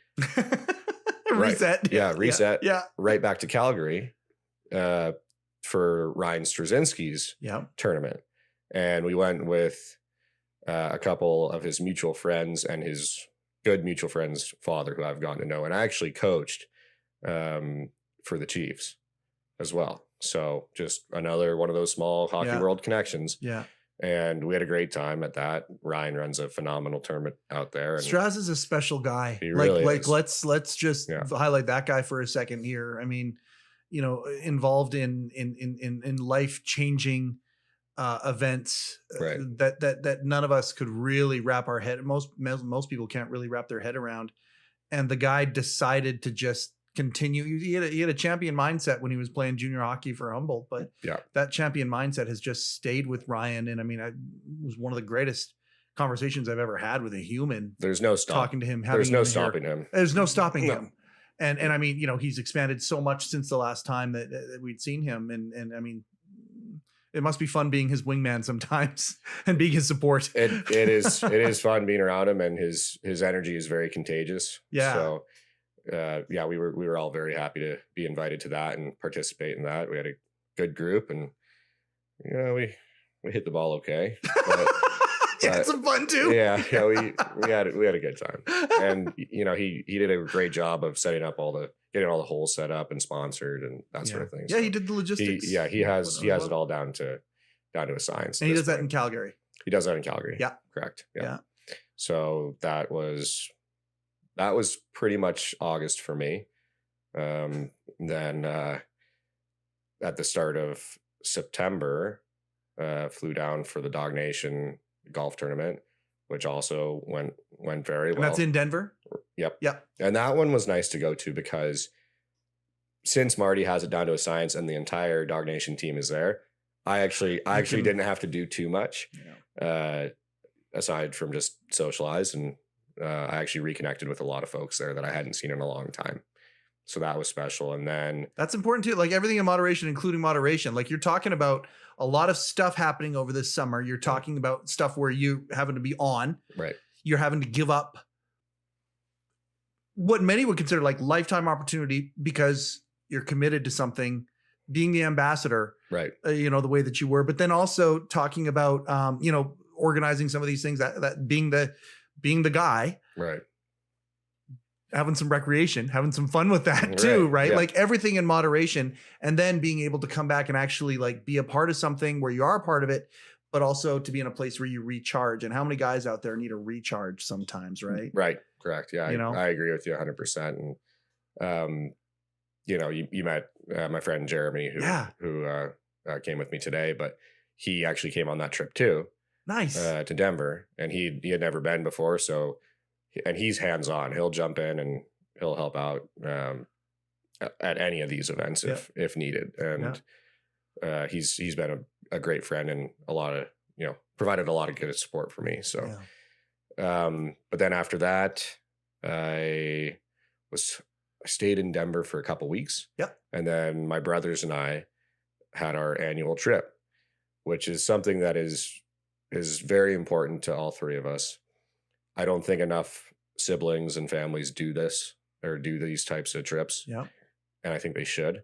Reset. Reset. Right back to Calgary for Ryan Straczynski's tournament. And we went with a couple of his mutual friends and his good mutual friend's father, who I've gotten to know. And I actually coached for the Chiefs as well. So just another one of those small hockey world connections. And we had a great time at that. Ryan runs a phenomenal tournament out there. And Straz is a special guy. He really is. Let's just highlight that guy for a second here. I mean, involved in life-changing events that none of us could really wrap our head. Most people can't really wrap their head around. And the guy decided to just continue. He had a champion mindset when he was playing junior hockey for Humboldt, but that champion mindset has just stayed with Ryan. And I mean, it was one of the greatest conversations I've ever had with a human. There's no talking to him. There's no stopping him. There's no stopping him. And I mean, he's expanded so much since the last time that we'd seen him. And I mean, it must be fun being his wingman sometimes and being his support. It is fun being around him, and his energy is very contagious. So yeah, we were all very happy to be invited to that and participate in that. We had a good group, and we hit the ball okay. But, yeah, had some fun too. Yeah, we had a good time, and he did a great job of setting up getting all the holes set up and sponsored and that sort of thing. Yeah, so he did the logistics. He has it all down to a science. And he does that in Calgary. He does that in Calgary. Yeah, correct. Yeah. So that was pretty much August for me. Then at the start of September, flew down for the Dog Nation golf tournament, which also went very well. And that's in Denver? Yep. And that one was nice to go to because since Marty has it down to a science and the entire Dog Nation team is there, I actually didn't have to do too much aside from just socialize. And I actually reconnected with a lot of folks there that I hadn't seen in a long time. So that was special. And then that's important too. Like everything in moderation, including moderation. Like you're talking about a lot of stuff happening over this summer. You're talking about stuff where you having to be on. Right. You're having to give up what many would consider like lifetime opportunity because you're committed to something, being the ambassador, right. The way that you were, but then also talking about, organizing some of these things that being the guy, right. Having some recreation, having some fun with that too, right? Yeah. Like everything in moderation, and then being able to come back and actually like be a part of something where you are a part of it, but also to be in a place where you recharge. And how many guys out there need a recharge sometimes, right? Right. Correct. Yeah. I agree with you 100%. And, you met my friend Jeremy who came with me today, but he actually came on that trip too. Nice. To Denver, and he had never been before. So, and he's hands-on. He'll jump in and he'll help out at any of these events if needed. And he's been a great friend and a lot of, provided a lot of good support for me. So, but then after that, I stayed in Denver for a couple weeks. Yep. And then my brothers and I had our annual trip, which is something that is very important to all three of us. I don't think enough siblings and families do this or do these types of trips. Yeah. And I think they should,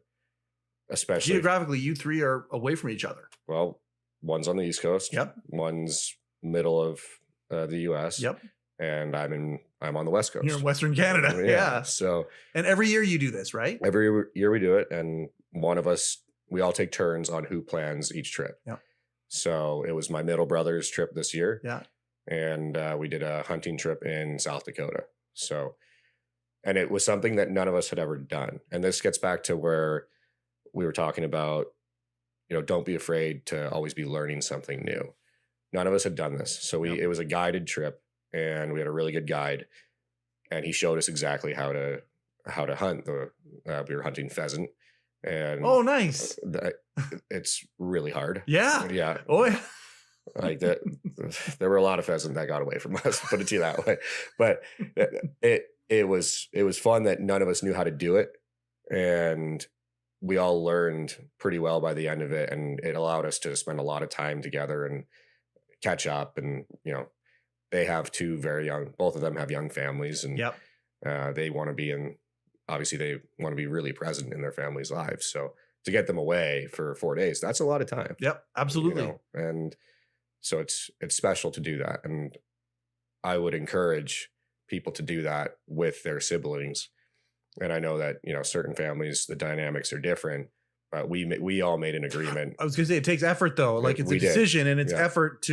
especially geographically, you three are away from each other. Well, one's on the East Coast. Yep. One's middle of the US. Yep. And I'm on the West Coast. You're in Western Canada. Yeah. So, and every year you do this, right? Every year we do it. And one of us, we all take turns on who plans each trip. Yeah. So it was my middle brother's trip this year. Yeah. And we did a hunting trip in South Dakota. So, and it was something that none of us had ever done. And this gets back to where we were talking about, don't be afraid to always be learning something new. None of us had done this. So it was a guided trip, and we had a really good guide, and he showed us exactly how to hunt. We were hunting pheasant. And oh, nice. It's really hard. Yeah. Yeah. Oh, yeah. Like that, there were a lot of pheasant that got away from us, put it to you that way. But it was fun that none of us knew how to do it, and we all learned pretty well by the end of it. And it allowed us to spend a lot of time together and catch up. And they have two very young, both of them have young families, and they want to be obviously they want to be really present in their families' lives. So to get them away for 4 days, that's a lot of time. Yep, absolutely. And so it's special to do that. And I would encourage people to do that with their siblings. And I know that, certain families, the dynamics are different, but we all made an agreement. I was going to say, it takes effort though. Like it's a decision and it's effort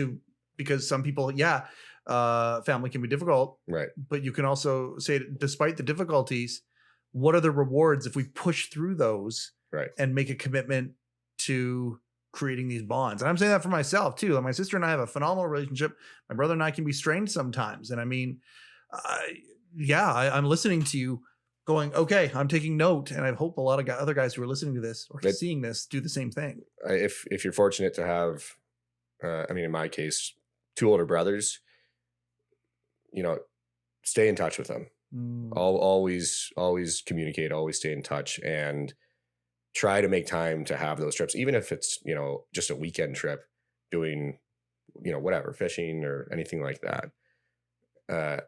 because some people, family can be difficult. Right. But you can also say, despite the difficulties, what are the rewards if we push through those and make a commitment to creating these bonds? And I'm saying that for myself too. Like my sister and I have a phenomenal relationship. My brother and I can be strained sometimes. And I mean, I'm listening to you going, okay, I'm taking note. And I hope a lot of other guys who are listening to this or seeing this do the same thing. If you're fortunate to have, in my case, two older brothers, stay in touch with them. Always communicate, always stay in touch, and try to make time to have those trips, even if it's, just a weekend trip doing, whatever, fishing or anything like that.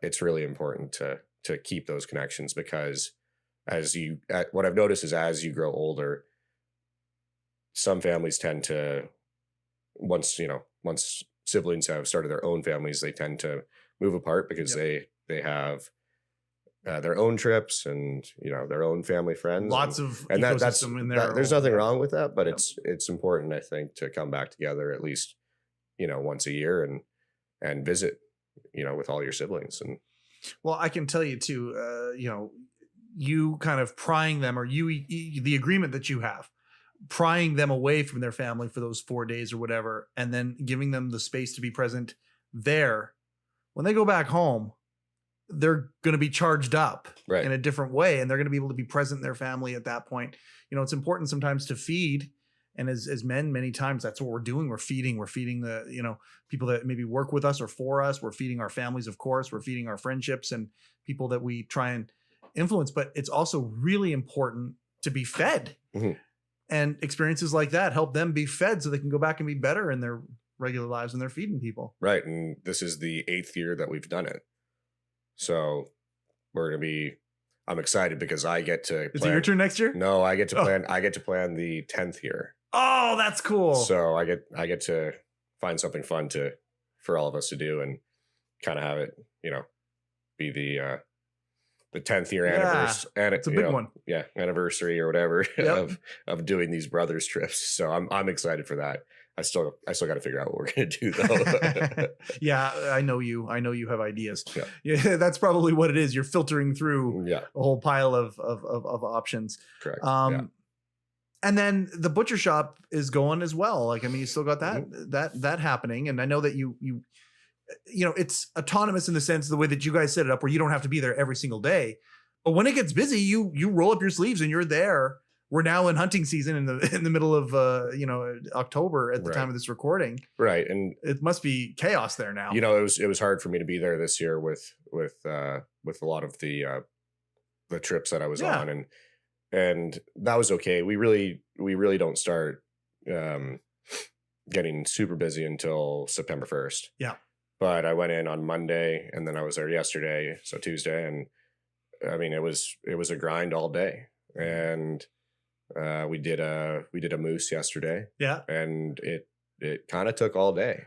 It's really important to keep those connections, because what I've noticed is as you grow older, some families tend to, once siblings have started their own families, they tend to move apart because they have their own trips and their own family friends. Lots of and that's in there. There's nothing wrong with that, but it's important, I think, to come back together at least once a year and visit with all your siblings. And well, I can tell you too, you kind of prying them, or the agreement that you have, prying them away from their family for those 4 days or whatever, and then giving them the space to be present there. When they go back home, they're going to be charged up in a different way, and they're going to be able to be present in their family at that point. It's important sometimes to feed. And as men, many times that's what we're doing. We're feeding the, people that maybe work with us or for us. We're feeding our families, of course. We're feeding our friendships and people that we try and influence. But it's also really important to be fed. Mm-hmm. And experiences like that help them be fed so they can go back and be better in their regular lives when they're feeding people. Right. And this is the 8th year that we've done it. So I'm excited because I get to Is it your turn next year? No, I get to plan the 10th year. Oh, that's cool. So I get to find something fun for all of us to do and kind of have it, be the 10th year anniversary. And it's a big one. Yeah. Anniversary or whatever of doing these brothers trips. So I'm excited for that. I still got to figure out what we're going to do though. Yeah. I know you have ideas. Yeah. That's probably what it is. You're filtering through a whole pile of options. Correct. And then the butcher shop is going as well. Like, I mean, you still got that happening. And I know that you it's autonomous in the sense of the way that you guys set it up, where you don't have to be there every single day. But when it gets busy, you roll up your sleeves and you're there. We're now in hunting season in the middle of October at the time of this recording. Right. And it must be chaos there now. It was hard for me to be there this year with a lot of the trips that I was on, and that was okay. We really don't start getting super busy until September 1st. Yeah. But I went in on Monday and then I was there yesterday, so Tuesday, and I mean it was a grind all day. And we did a moose yesterday. Yeah. And it kind of took all day.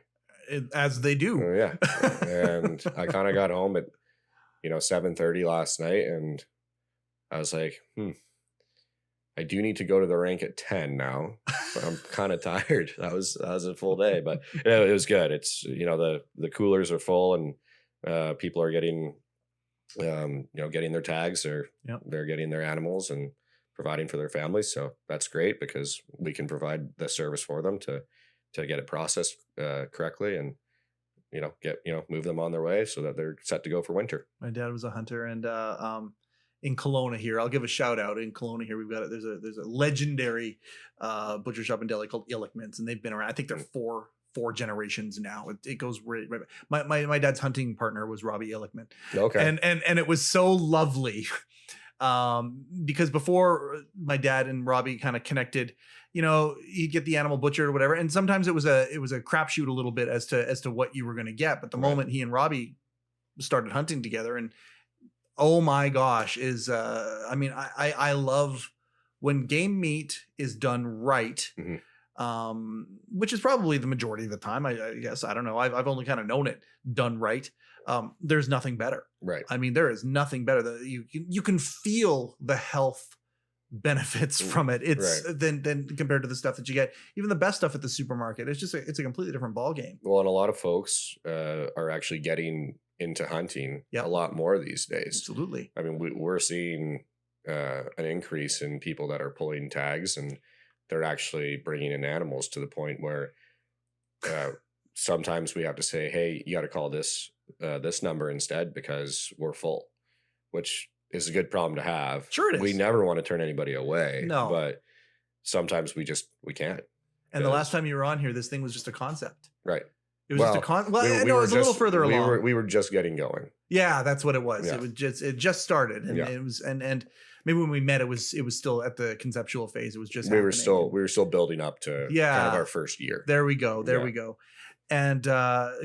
As they do. Yeah. And I kind of got home at 7:30 last night, and I was like, I do need to go to the rink at 10 now, but I'm kind of tired. That was a full day, but it was good. It's, the coolers are full, and people are getting, getting their tags, or they're getting their animals and providing for their families. So that's great because we can provide the service for them to get it processed correctly, and move them on their way so that they're set to go for winter. My dad was a hunter, and in Kelowna here, I'll give a shout out. In Kelowna here, we've got there's a legendary butcher shop in Delhi called Illickman's, and they've been around. I think they're four generations now. It goes right. My dad's hunting partner was Robbie Illickman. Okay, and it was so lovely. Because before my dad and Robbie kind of connected, you get the animal butchered or whatever, and sometimes it was a crapshoot a little bit as to what you were going to get. But the moment he and Robbie started hunting together, and oh my gosh, I love when game meat is done right. Mm-hmm. Which is probably the majority of the time. I guess, I don't know. I've only kind of known it done right. There's nothing better. Right. I mean, there is nothing better that you can feel the health benefits from it. It's than compared to the stuff that you get, even the best stuff at the supermarket. It's just it's a completely different ball game. Well, and a lot of folks are actually getting into hunting a lot more these days. Absolutely. I mean, we're seeing an increase in people that are pulling tags, and they're actually bringing in animals to the point where sometimes we have to say, hey, you got to call this number instead because we're full, which is a good problem to have. Sure it is. We never want to turn anybody away. No. But sometimes we can't. And the last time you were on here, this thing was just a concept. It was just a concept. Well, it was a little further along. We were just getting going. Yeah, that's what it was. Yeah. It just started, and it was and maybe when we met, it was still at the conceptual phase. It was just we were still building up to kind of our first year. There we go. And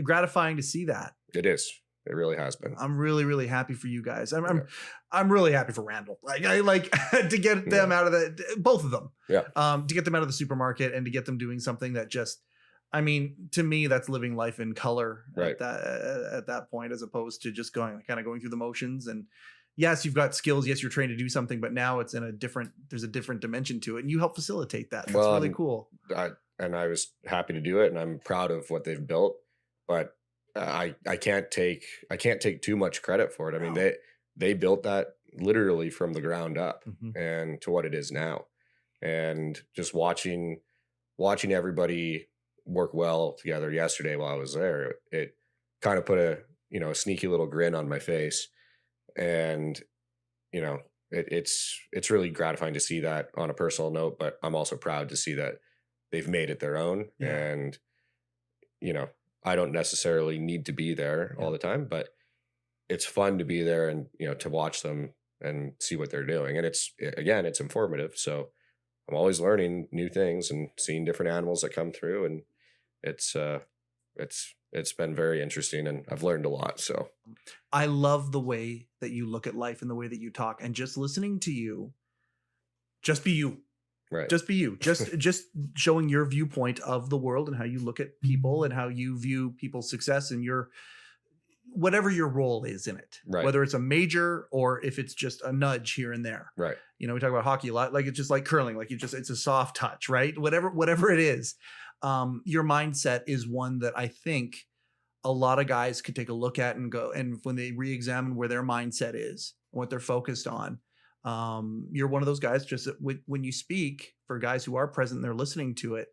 gratifying to see that. It is. It really has been. I'm really, really happy for you guys. I'm really happy for Randall. Like I like to get them out of both of them. Yeah. To get them out of the supermarket and to get them doing something that just, I mean, to me, that's living life in color at that point, as opposed to just going through the motions. And yes, you've got skills. Yes, you're trained to do something, but now it's there's a different dimension to it, and you help facilitate that. That's really cool. I was happy to do it, and I'm proud of what they've built, but I can't take too much credit for it. I mean, they built that literally from the ground up and to what it is now. And just watching everybody work well together yesterday while I was there, it kind of put a sneaky little grin on my face. And it's really gratifying to see that on a personal note, but I'm also proud to see that they've made it their own. And I don't necessarily need to be there all the time, but it's fun to be there and to watch them and see what they're doing. And it's informative. So I'm always learning new things and seeing different animals that come through, and it's been very interesting, and I've learned a lot. So I love the way that you look at life and the way that you talk, and just listening to you, just be you. Right. Just be you. Just showing your viewpoint of the world and how you look at people and how you view people's success and whatever your role is in it. Right. Whether it's a major or if it's just a nudge here and there. Right. We talk about hockey a lot. Like it's just like curling. Like it's a soft touch, right? Whatever it is. Your mindset is one that I think a lot of guys could take a look at and go, and when they re-examine where their mindset is, what they're focused on. You're one of those guys, just that when you speak, for guys who are present and they're listening to it,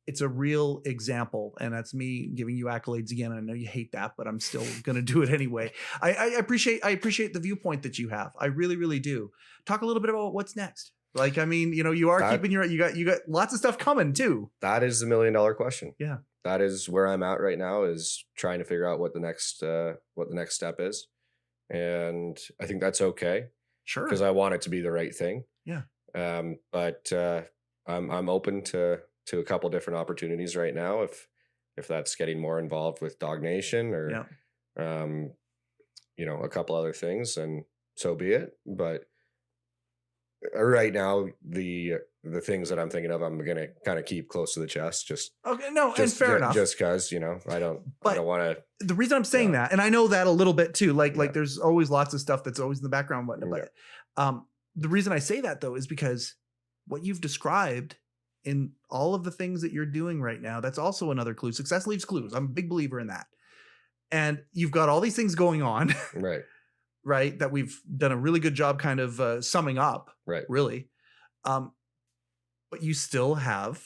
it's a real example. And that's me giving you accolades again. I know you hate that, but I'm still going to do it anyway. I appreciate the viewpoint that you have. I really, really do. Talk a little bit about what's next. Like, I mean, you are keeping you got lots of stuff coming too. That is the $1 million question. Yeah. That is where I'm at right now, is trying to figure out what the next step is. And I think that's okay. Sure. Because I want it to be the right thing. Yeah. But I'm open to a couple different opportunities right now. If that's getting more involved with Dog Nation or, a couple other things, and so be it. But right now, the things that I'm thinking of, I'm going to kind of keep close to the chest. And fair enough. Just because, I don't want to. The reason I'm saying that, and I know that a little bit too, like there's always lots of stuff that's always in the background. But the reason I say that though is because what you've described in all of the things that you're doing right now, that's also another clue. Success leaves clues. I'm a big believer in that. And you've got all these things going on. Right. Right. That we've done a really good job kind of summing up. Right. Really. But you still have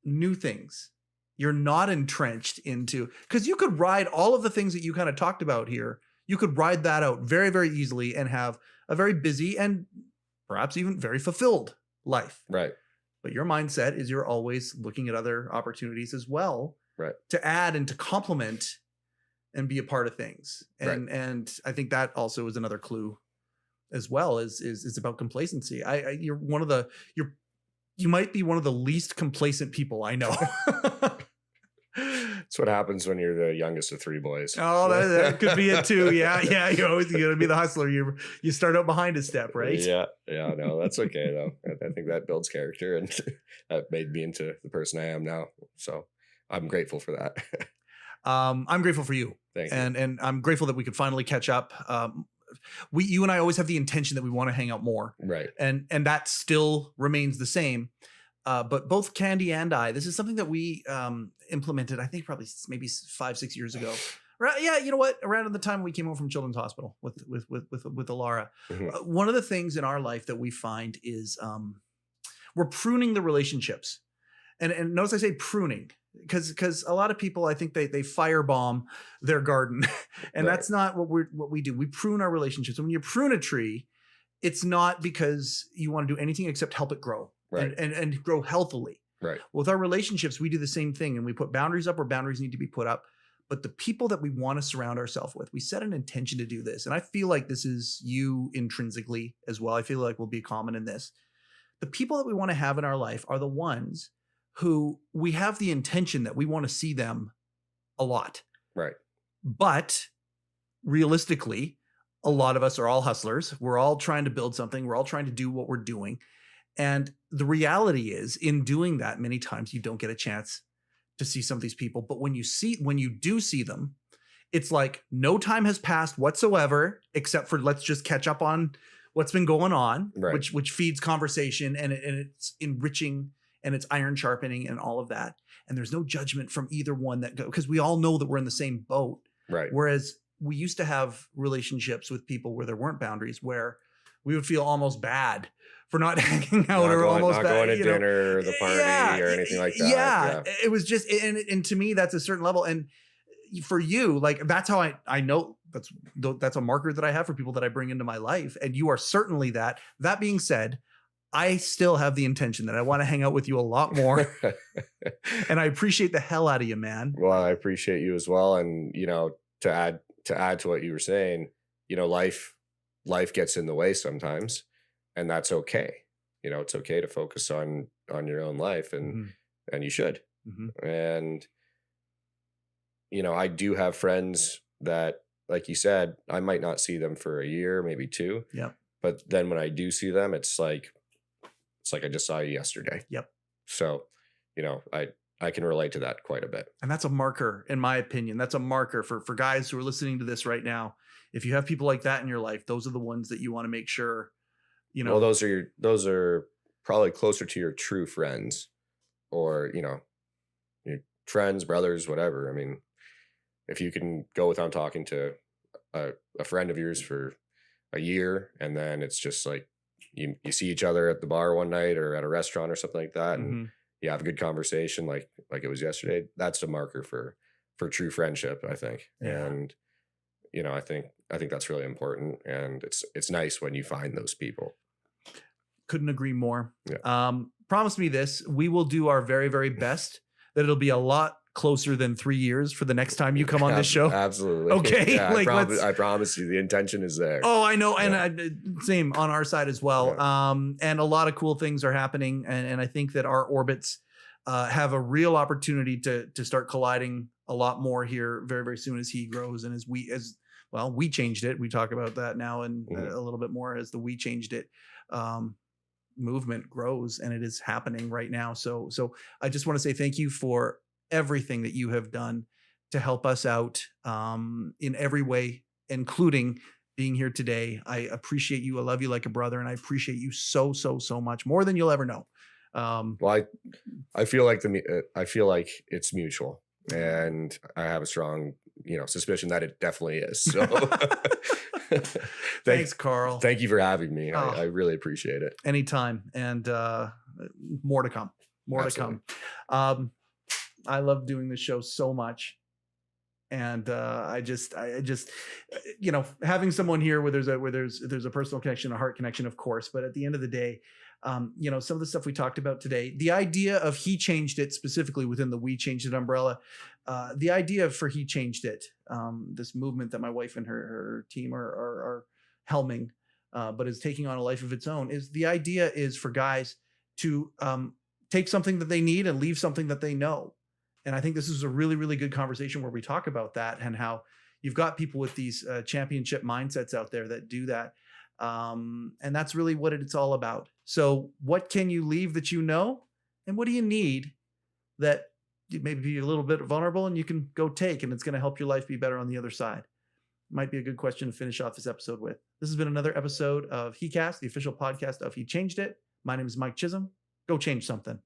new things. You're not entrenched into, because you could ride all of the things that you kind of talked about here. You could ride that out very, very easily and have a very busy and perhaps even very fulfilled life. Right. But your mindset is you're always looking at other opportunities as well. Right. To add and to complement and be a part of things. And I think that also is another clue as well, is about complacency. You might be one of the least complacent people I know. That's what happens when you're the youngest of three boys. Oh, that could be it too. Yeah. You're always going to be the hustler. You start out behind a step, right? Yeah. No, that's okay though. I think that builds character, and that made me into the person I am now. So I'm grateful for that. I'm grateful for you. Thank you. And I'm grateful that we could finally catch up. You and I always have the intention that we want to hang out more. Right. And that still remains the same. But both Candy and I, this is something that we implemented, I think probably maybe 5-6 years ago. Right? Yeah, you know what? Around the time we came home from Children's Hospital with Alara, one of the things in our life that we find is we're pruning the relationships. And notice I say pruning, because a lot of people, I think they firebomb their garden, and that's not what we do. We prune our relationships. And when you prune a tree, it's not because you want to do anything except help it grow. Right. And grow healthily. Right. With our relationships, we do the same thing, and we put boundaries up where boundaries need to be put up. But the people that we want to surround ourselves with, we set an intention to do this. And I feel like this is you intrinsically as well. I feel like we'll be common in this. The people that we want to have in our life are the ones who we have the intention that we want to see them a lot. Right. But realistically, a lot of us are all hustlers. We're all trying to build something. We're all trying to do what we're doing. And the reality is, in doing that, many times you don't get a chance to see some of these people. But when you do see them, it's like no time has passed whatsoever, except for let's just catch up on what's been going on, Right. which feeds conversation, and it's enriching, and it's iron sharpening and all of that. And there's no judgment from either one because we all know that we're in the same boat. Right. Whereas we used to have relationships with people where there weren't boundaries, where we would feel almost bad for not hanging out Not going to dinner or the party or anything like that. Yeah. It was just, and to me, that's a certain level. And for you, like, that's how I know that's a marker that I have for people that I bring into my life. And you are certainly that. That being said, I still have the intention that I want to hang out with you a lot more. And I appreciate the hell out of you, man. Well, I appreciate you as well. And, to add to what you were saying, life gets in the way sometimes, and that's okay. It's okay to focus on your own life, and you should. Mm-hmm. And, I do have friends that, like you said, I might not see them for a year, maybe 2. Yeah. But then when I do see them, it's like I just saw you yesterday. Yep. So, I can relate to that quite a bit. And that's a marker, in my opinion. That's a marker for guys who are listening to this right now. If you have people like that in your life, those are the ones that you want to make sure, Well, those are probably closer to your true friends, or, your friends, brothers, whatever. I mean, if you can go without talking to a friend of yours for a year, and then it's just like you see each other at the bar one night or at a restaurant or something like that, and you have a good conversation like it was yesterday, that's a marker for true friendship, I think. Yeah. And I think that's really important, and it's nice when you find those people. Couldn't agree more. Yeah. Promise me this, we will do our very, very best, that it'll be a lot closer than 3 years for the next time you come on this show. Absolutely. Okay. Yeah, I promise you, the intention is there. Oh, I know. And same on our side as well. Yeah. And a lot of cool things are happening. And I think that our orbits have a real opportunity to start colliding a lot more here very, very soon, as he grows, and as we changed it. We talk about that now, and a little bit more as the We Changed It movement grows, and it is happening right now. So I just want to say thank you for everything that you have done to help us out in every way, including being here today. I appreciate you. I love you like a brother, and I appreciate you so, so, so much, more than you'll ever know. Well, I feel like it's mutual, and I have a strong, suspicion that it definitely is. So thanks, Carl. Thank you for having me. I really appreciate it. Anytime. And more to come. Absolutely. To come. I love doing this show so much. And I just having someone here where there's a personal connection, a heart connection, of course. But at the end of the day, some of the stuff we talked about today, the idea of He Changed It, specifically within the We Changed It umbrella, the idea for He Changed It, this movement that my wife and her team are helming, but is taking on a life of its own, is the idea is for guys to take something that they need and leave something that they know. And I think this is a really, really good conversation where we talk about that, and how you've got people with these championship mindsets out there that do that. And that's really what it's all about. So what can you leave that you know? And what do you need that you maybe be a little bit vulnerable and you can go take, and it's going to help your life be better on the other side? Might be a good question to finish off this episode with. This has been another episode of heCast, the official podcast of He Changed It. My name is Mike Chisholm. Go change something.